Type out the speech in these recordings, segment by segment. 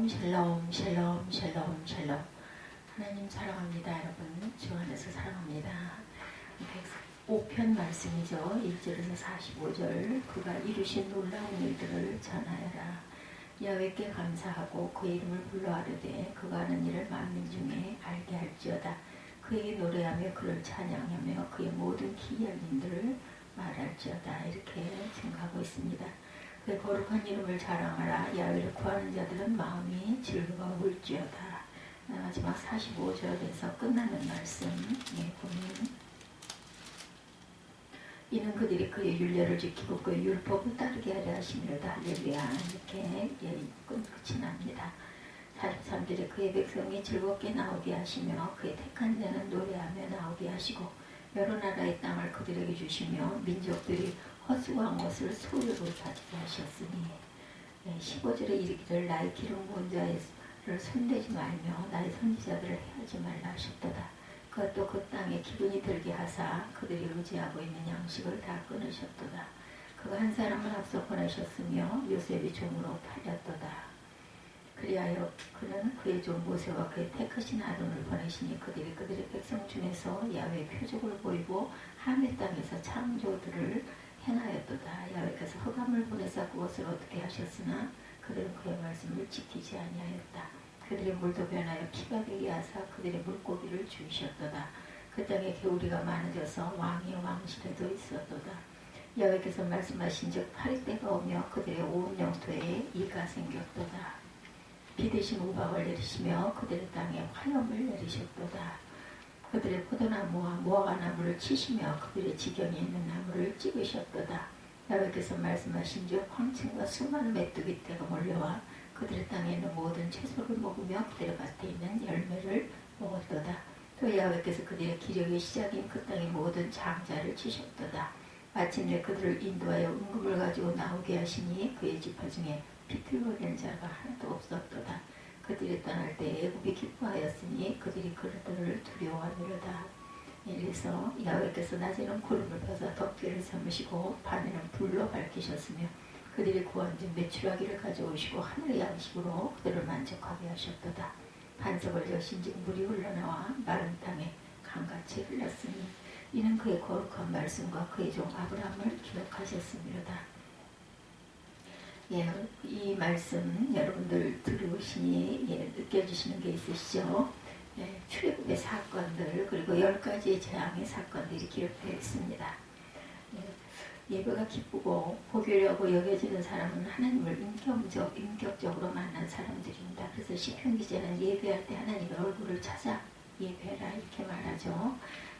샬롬 샬롬 샬롬 샬롬 샬롬. 하나님 사랑합니다. 여러분 주 안에서 사랑합니다. 105편 말씀이죠. 1절에서 45절. 그가 이루신 놀라운 일들을 전하여라. 야훼께 감사하고 그의 이름을 불러 아뢰되 그가 하는 일을 만민 중에 알게 할지어다. 그에게 노래하며 그를 찬양하며 그의 모든 기이한 일들을 말할지어다. 이렇게 증가하고 있습니다. 그의 거룩한 이름을 자랑하라. 야훼를 구하는 자들은 마음이 즐거울지어다. 마지막 45절에서 끝나는 말씀 보면 이는 그들이 그의 율례를 지키고 그의 율법을 따르게 하려 하심이로다. 할렐루야. 이렇게 끝이 납니다. 43절에 그의 백성이 즐겁게 나오게 하시며 그의 택한 자는 노래하며 나오게 하시고 여러 나라의 땅을 그들에게 주시며 민족들이 허수아한 것을 소유로 가지게 하셨으니 15절에 이르기를 나의 기름 부은 자를 손대지 말며 나의 선지자들을 해하지 말라 하셨도다. 그것도 그 땅에 기근이 들게 하사 그들이 의지하고 있는 양식을 다 끊으셨도다. 그가 한 사람을 앞서 보내셨으며 요셉이 종으로 팔렸도다. 그리하여 그는 그의 종 모세와 그의 택하신 아론을 보내시니 그들이 그들의 백성 중에서 야훼의 표적을 보이고 함의 땅에서 창조들을 행하였도다. 야훼께서 흑암을 보내사 그것을 어떻게 하셨으나 그들은 그의 말씀을 지키지 아니하였다. 그들의 물도 변하여 피가 되게 하사 그들의 물고기를 주셨도다. 그 땅에 개우리가 많아져서 왕이 왕실에도 있었도다. 야훼께서 말씀하신 즉 파리 때가 오며 그들의 온 영토에 이가 생겼도다. 비 대신 우박을 내리시며 그들의 땅에 화염을 내리셨도다. 그들의 포도나무와 무화과나무를 치시며 그들의 지경에 있는 나무를 찍으셨도다. 야훼께서 말씀하신 즉 황층과 수많은 메뚜기 떼가 몰려와 그들의 땅에 있는 모든 채소를 먹으며 그들의 밭에 있는 열매를 먹었도다. 또 야훼께서 그들의 기력의 시작인 그 땅의 모든 장자를 치셨도다. 마침내 그들을 인도하여 은금을 가지고 나오게 하시니 그의 지파 중에 비틀거리는 자가 하나도 없었도다. 그들이 떠날 때 애굽이 기뻐하였으니 그들이 그들을 두려워하느로다. 이래서 야훼께서 낮에는 구름을 펴서 덮개를 삼으시고 밤에는 불로 밝히셨으며 그들이 구한 즉 메추라기를 가져오시고 하늘의 양식으로 그들을 만족하게 하셨도다. 반석을 여신즉 물이 흘러나와 마른 땅에 강같이 흘렀으니 이는 그의 거룩한 말씀과 그의 종 아브라함을 기억하셨음이로다. 이 말씀 여러분들 들으시니 느껴지시는 게 있으시죠? 출애굽의 사건들 그리고 10가지의 재앙의 사건들이 기록되어 있습니다. 예배가 기쁘고 보배라고 여겨지는 사람은 하나님을 인격적으로 만난 사람들입니다. 그래서 시편 기자는 예배할 때 하나님의 얼굴을 찾아 예배해라 이렇게 말하죠.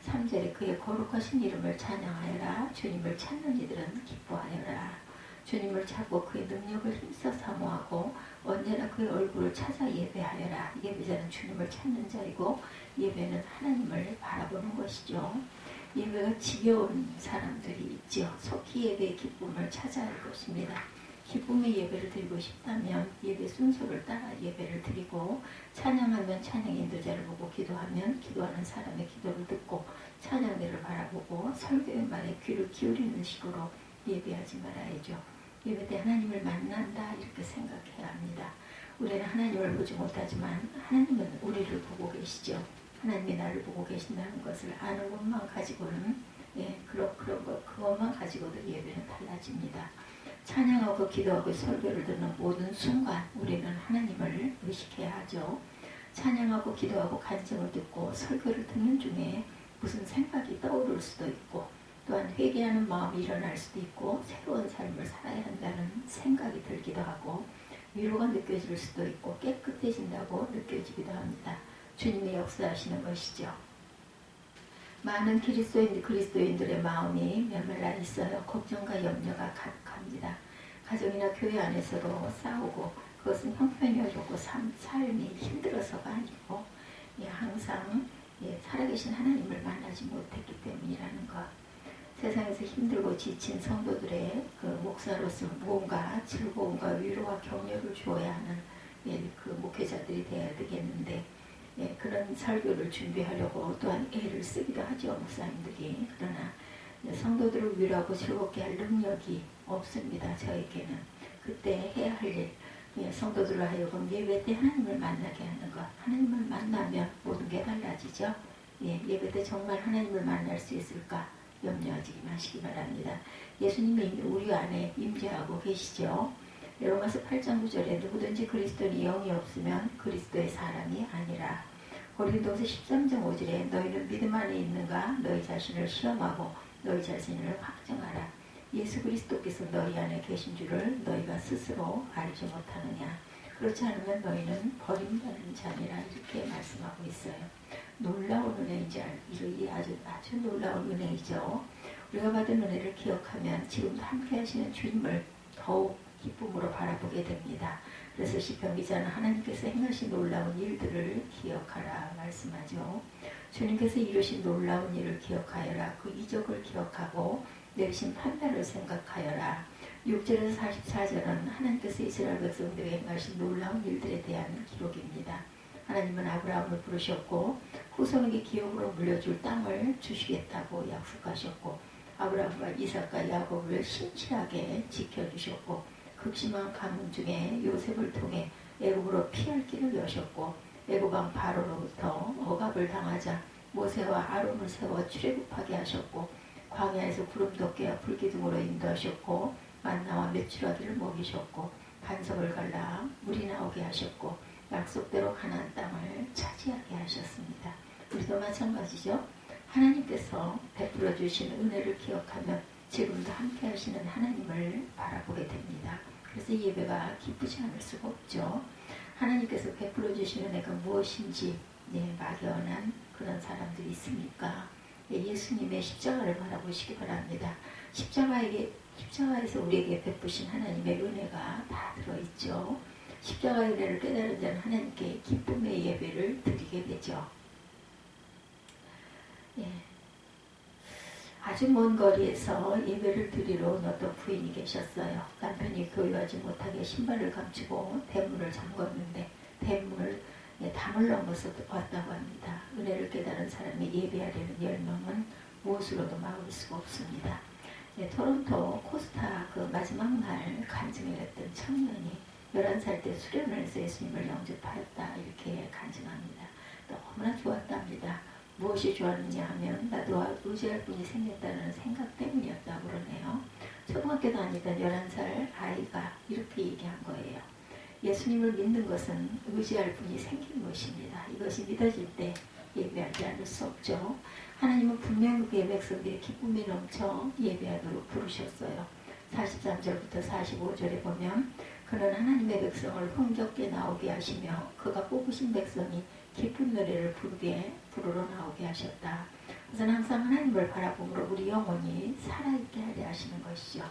3절에 그의 거룩하신 이름을 찬양하여라. 주님을 찾는 이들은 기뻐하여라. 주님을 찾고 그의 능력을 힘써 사모하고 언제나 그의 얼굴을 찾아 예배하여라. 예배자는 주님을 찾는 자이고 예배는 하나님을 바라보는 것이죠. 예배가 지겨운 사람들이 있죠. 속히 예배의 기쁨을 찾아야 할 것입니다. 기쁨의 예배를 드리고 싶다면 예배 순서를 따라 예배를 드리고 찬양하면 찬양 인도자를 보고 기도하면 기도하는 사람의 기도를 듣고 찬양대를 바라보고 설교의 말에 귀를 기울이는 식으로 예배하지 말아야죠. 예배 때 하나님을 만난다 이렇게 생각해야 합니다. 우리는 하나님을 보지 못하지만 하나님은 우리를 보고 계시죠. 하나님이 나를 보고 계신다는 것을 아는 것만 가지고는 그것만 가지고도 예배는 달라집니다. 찬양하고 기도하고 설교를 듣는 모든 순간 우리는 하나님을 의식해야 하죠. 찬양하고 기도하고 간증을 듣고 설교를 듣는 중에 무슨 생각이 떠오를 수도 있고 또한 회개하는 마음이 일어날 수도 있고 새로운 삶을 살아야 한다는 생각이 들기도 하고 위로가 느껴질 수도 있고 깨끗해진다고 느껴지기도 합니다. 주님이 역사하시는 것이죠. 많은 그리스도인들의 마음이 메말라 있어요. 걱정과 염려가 가득합니다. 가정이나 교회 안에서도 싸우고 그것은 형편이 어렵고 삶이 힘들어서가 아니고 항상 살아계신 하나님을 만나지 못했기 때문이라는 것. 세상에서 힘들고 지친 성도들의 그 목사로서 무언가 즐거움과 위로와 격려를 주어야 하는 그 목회자들이 되어야 되겠는데 그런 설교를 준비하려고 또한 애를 쓰기도 하죠. 목사님들이. 그러나 성도들을 위로하고 즐겁게 할 능력이 없습니다. 저에게는. 그때 해야 할 일, 성도들로 하여금 예배 때 하나님을 만나게 하는 것. 하나님을 만나면 모든 게 달라지죠. 예배 때 정말 하나님을 만날 수 있을까 염려하지 마시기 바랍니다. 예수님이 이미 우리 안에 임재하고 계시죠. 로마서 8장 9절에 누구든지 그리스도に영이 없으면 그리스도의 사람이 아니라. 고린도서 13장 5절에 너희는 믿음 안에 있는가 너희 자신을 시험하고 너희 자신을 확정하라. 예수 그리스도께서 너희 안에 계신 줄을 너희가 스스로 알지 못하느냐. 그렇지 않으면 너희는 버림받은 자니라. 이렇게 말씀하고 있어요. 놀라운 은혜이지, 아주 놀라운 은혜이죠. 우리가 받은 은혜를 기억하면 지금도 함께 하시는 주님을 더욱 기쁨으로 바라보게 됩니다. 그래서 시편 기자는 하나님께서 행하신 놀라운 일들을 기억하라 말씀하죠. 주님께서 이루신 놀라운 일을 기억하여라. 그 이적을 기억하고 내리신 판단을 생각하여라. 6절에서 44절은 하나님께서 이스라엘 백성들에게 행하신 놀라운 일들에 대한 기록입니다. 하나님은 아브라함을 부르셨고 후손에게 기업으로 물려줄 땅을 주시겠다고 약속하셨고 아브라함과 이삭과 야곱을 신실하게 지켜주셨고 극심한 가뭄 중에 요셉을 통해 애굽으로 피할 길을 여셨고 애굽 왕 바로로부터 억압을 당하자 모세와 아론을 세워 출애굽하게 하셨고 광야에서 구름 덮개와 불기둥으로 인도하셨고 만나와 메추라기를 먹이셨고 반석을 갈라 물이 나오게 하셨고 약속대로 가나안 땅을 차지하게 하셨습니다. 우리도 마찬가지죠. 하나님께서 베풀어 주신 은혜를 기억하면 지금도 함께 하시는 하나님을 바라보게 됩니다. 그래서 예배가 기쁘지 않을 수가 없죠. 하나님께서 베풀어 주신 은혜가 무엇인지 막연한 그런 사람들이 있습니까? 예수님의 십자가를 바라보시기 바랍니다. 십자가에서 우리에게 베푸신 하나님의 은혜가 다 들어있죠. 십자가의 은혜를 깨달은 자는 하나님께 기쁨의 예배를 드리게 되죠. 아주 먼 거리에서 예배를 드리러 온 어떤 부인이 계셨어요. 남편이 교유하지 못하게 신발을 감추고 대문을 잠궜는데 대문을 담을 넘어서 왔다고 합니다. 은혜를 깨달은 사람이 예배하려는 열망은 무엇으로도 막을 수가 없습니다. 토론토 코스타 그 마지막 날 간증을 했던 청년이 11살 때 수련을 해서 예수님을 영접하였다 이렇게 간증합니다. 너무나 좋았답니다. 무엇이 좋았느냐 하면 나도 의지할 분이 생겼다는 생각 때문이었다고 그러네요. 초등학교 다니던 11살 아이가 이렇게 얘기한 거예요. 예수님을 믿는 것은 의지할 분이 생긴 것입니다. 이것이 믿어질 때 예배하지 않을 수 없죠. 하나님은 분명 그의 백성들이 기쁨에 넘쳐 예배하도록 부르셨어요. 43절부터 45절에 보면 그는 하나님의 백성을 흥겹게 나오게 하시며 그가 뽑으신 백성이 기쁜 노래를 부르러 나오게 하셨다. 그래서 항상 하나님을 바라보므로 우리 영혼이 살아있게 하려 하시는 것이죠.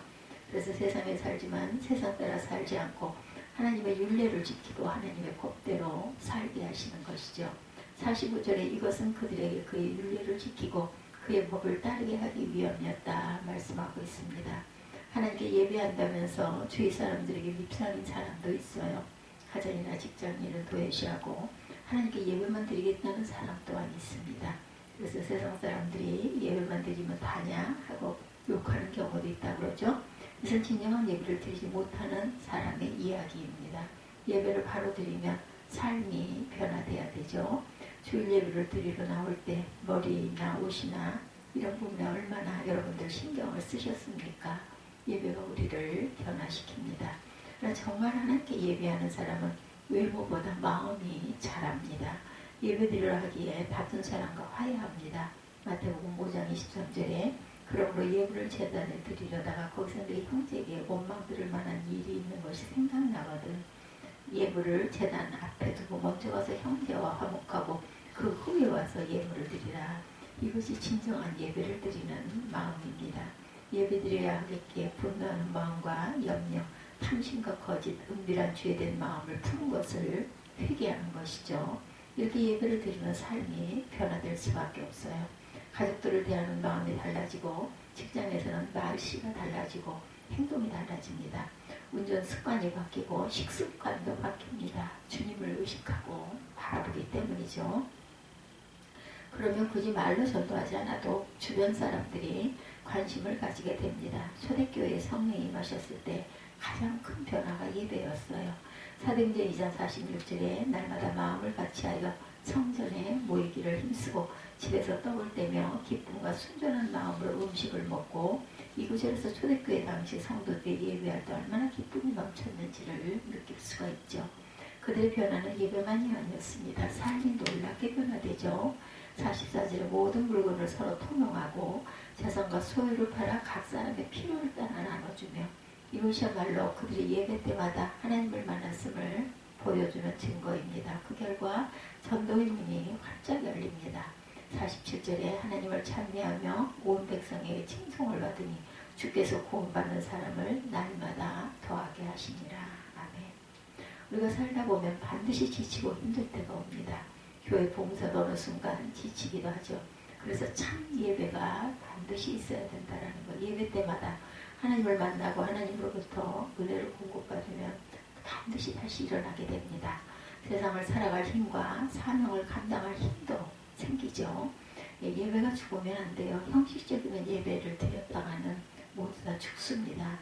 그래서 세상에 살지만 세상 따라 살지 않고 하나님의 율례를 지키고 하나님의 법대로 살게 하시는 것이죠. 45절에 이것은 그들에게 그의 율례를 지키고 그의 법을 따르게 하기 위함이었다 말씀하고 있습니다. 하나님께 예배한다면서 주위 사람들에게 밉상인 사람도 있어요. 가정이나 직장인을 도외시하고 하나님께 예배만 드리겠다는 사람 또한 있습니다. 그래서 세상 사람들이 예배만 드리면 다냐 하고 욕하는 경우도 있다고 그러죠. 이것은 진정한 예배를 드리지 못하는 사람의 이야기입니다. 예배를 바로 드리면 삶이 변화돼야 되죠. 주일 예배를 드리러 나올 때 머리나 옷이나 이런 부분에 얼마나 여러분들 신경을 쓰셨습니까? 예배가 우리를 변화시킵니다. 그러나 정말 하나님께 예배하는 사람은 외모보다 마음이 잘합니다. 예배드리러 하기에 바쁜 사람과 화해합니다. 마태복음 5장 23절에 그러므로 예물을 제단에 드리려다가 거기서 내 형제에게 원망 들을 만한 일이 있는 것이 생각나거든. 예물을 제단 앞에 두고 먼저 가서 형제와 화목하고 그 후에 와서 예물을 드리라. 이것이 진정한 예배를 드리는 마음입니다. 예배드려야 하겠기에 분노하는 마음과 염려, 탐심과 거짓, 은밀한 죄된 마음을 푸는 것을 회개하는 것이죠. 이렇게 예배를 드리면 삶이 변화될 수밖에 없어요. 가족들을 대하는 마음이 달라지고 직장에서는 말씨가 달라지고 행동이 달라집니다. 운전 습관이 바뀌고 식습관도 바뀝니다. 주님을 의식하고 바라보기 때문이죠. 그러면 굳이 말로 전도하지 않아도 주변 사람들이 관심을 가지게 됩니다. 초대교회에 성령이 임하셨을 때 가장 큰 변화가 예배였어요. 사도행전 2장 46절에 날마다 마음을 같이하여 성전에 모이기를 힘쓰고 집에서 떡을 떼며 기쁨과 순전한 마음으로 음식을 먹고, 이 구절에서 초대교회 당시 성도들이 예배할 때 얼마나 기쁨이 넘쳤는지를 느낄 수가 있죠. 그들의 변화는 예배만이 아니었습니다. 삶이 놀랍게 변화되죠. 44절에 모든 물건을 서로 통용하고 자산과 소유를 팔아 각 사람의 필요를 따라 나눠주며, 이것이야말로 그들이 예배 때마다 하나님을 만났음을 보여주는 증거입니다. 그 결과 전도의 문이 활짝 열립니다. 47절에 하나님을 찬미하며 온 백성에게 칭송을 받으니 주께서 구원받는 사람을 날마다 더하게 하시니라. 아멘. 우리가 살다 보면 반드시 지치고 힘들 때가 옵니다. 교회 봉사도 어느 순간 지치기도 하죠. 그래서 참 예배가 반드시 있어야 된다는 것. 예배 때마다 하나님을 만나고 하나님으로부터 은혜를 공급받으면 반드시 다시 일어나게 됩니다. 세상을 살아갈 힘과 사명을 감당할 힘도 생기죠. 예배가 죽으면 안 돼요. 형식적이면 예배를 드렸다가는 모두 다 죽습니다.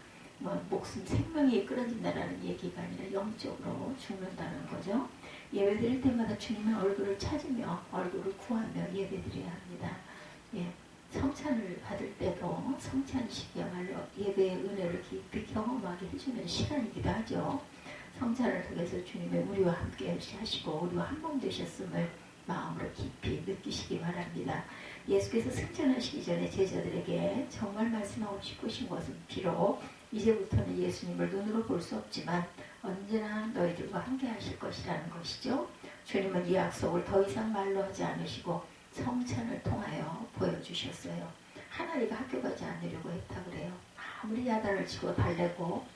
목숨, 생명이 끊어진다는 얘기가 아니라 영적으로 죽는다는 거죠. 예배 드릴 때마다 주님의 얼굴을 찾으며 얼굴을 구하며 예배 드려야 합니다. 성찬을 받을 때도 성찬식이야말로 예배의 은혜를 깊이 경험하게 해주는 시간이기도 하죠. 성찬을 통해서 주님의 우리와 함께 하시고 우리와 한 몸 되셨음을 마음으로 깊이 느끼시기 바랍니다. 예수께서 승천하시기 전에 제자들에게 정말 말씀하고 싶으신 것은 비록 이제부터는 예수님을 눈으로 볼 수 없지만 언제나 너희들과 함께 하실 것이라는 것이죠. 주님은 이 약속을 더 이상 말로 하지 않으시고 성찬을 통하여 보여주셨어요. 하나리가 학교 가지 않으려고 했다 그래요. 아무리 야단을 치고 달래고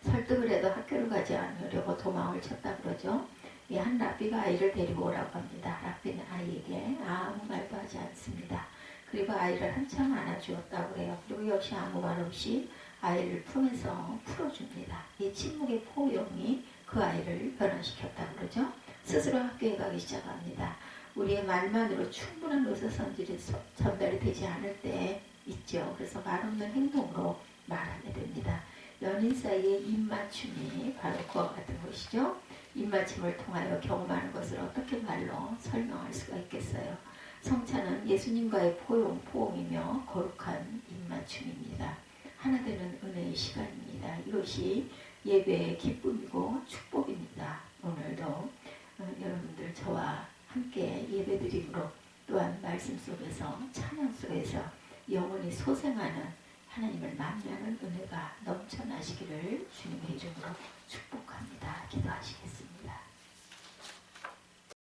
설득을 해도 학교를 가지 않으려고 도망을 쳤다 그러죠. 한 랍비가 아이를 데리고 오라고 합니다. 랍비는 아이에게 아무 말도 하지 않습니다. 그리고 아이를 한참 안아주었다고 그래요. 그리고 역시 아무 말 없이 아이를 품에서 풀어줍니다. 이 침묵의 포용이 그 아이를 변화시켰다고 그러죠. 스스로 학교에 가기 시작합니다. 우리의 말만으로 충분한 의사선질이 전달이 되지 않을 때 있죠. 그래서 말 없는 행동으로 말하게 됩니다. 연인 사이의 입맞춤이 바로 그와 같은 것이죠. 입맞춤을 통하여 경험하는 것을 어떻게 말로 설명할 수가 있겠어요. 성찬은 예수님과의 포옹이며 거룩한 입맞춤입니다. 하나 되는 은혜의 시간입니다. 이것이 예배의 기쁨이고 축복입니다. 오늘도 여러분들 저와 함께 예배드림으로 또한 말씀 속에서 찬양 속에서 영원히 소생하는 하나님을 만나는 은혜가 넘쳐나시기를 주님의 이름으로 축복합니다. 기도하시겠습니다.